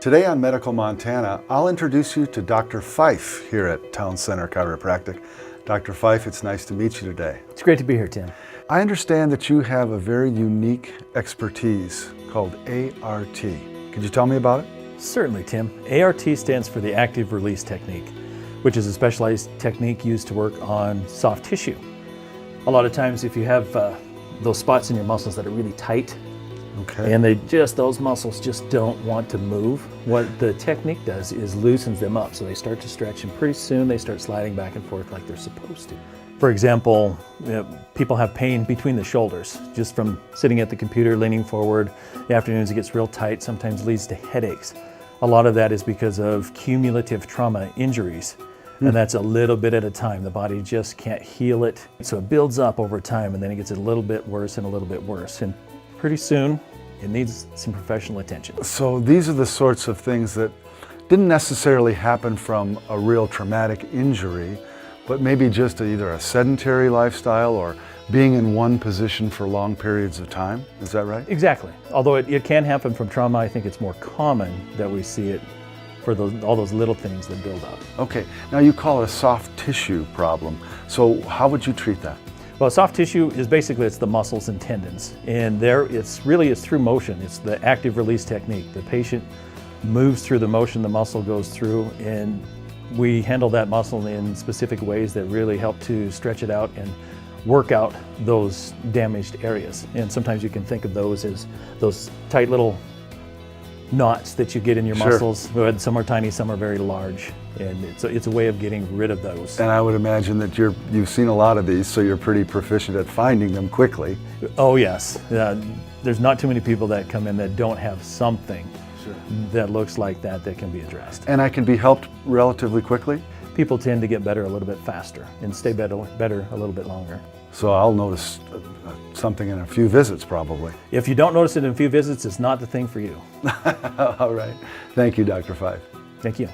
Today on Medical Montana, I'll introduce you to Dr. Fife here at Town Center Chiropractic. Dr. Fife, it's nice to meet you today. It's great to be here, Tim. I understand that you have a very unique expertise called ART. Could you tell me about it? Certainly, Tim. ART stands for the Active Release Technique, which is a specialized technique used to work on soft tissue. A lot of times if you have those spots in your muscles that are really tight, and those muscles just don't want to move, what the technique does is loosens them up so they start to stretch, and pretty soon they start sliding back and forth like they're supposed to. For example, people have pain between the shoulders just from sitting at the computer, leaning forward. The afternoons it gets real tight, sometimes leads to headaches. A lot of that is because of cumulative trauma injuries. And that's a little bit at a time. The body just can't heal it. So it builds up over time, and then it gets a little bit worse and a little bit worse. And pretty soon, it needs some professional attention. So these are the sorts of things that didn't necessarily happen from a real traumatic injury, but maybe just either a sedentary lifestyle or being in one position for long periods of time. Is that right? Exactly. Although it can happen from trauma, I think it's more common that we see it for all those little things that build up. Okay, now you call it a soft tissue problem. So how would you treat that? Well, soft tissue is basically it's the muscles and tendons, and it's through motion. It's the active release technique. The patient moves through the motion, the muscle goes through, and we handle that muscle in specific ways that really help to stretch it out and work out those damaged areas. And sometimes you can think of those as those tight little knots that you get in your muscles. Some are tiny, some are very large, and it's a way of getting rid of those. And I would imagine that you've seen a lot of these, so you're pretty proficient at finding them quickly. Oh yes, there's not too many people that come in that don't have something that looks like that can be addressed. And I can be helped relatively quickly? People tend to get better a little bit faster and stay better a little bit longer. So I'll notice something in a few visits probably. If you don't notice it in a few visits, it's not the thing for you. All right. Thank you, Dr. Fife. Thank you.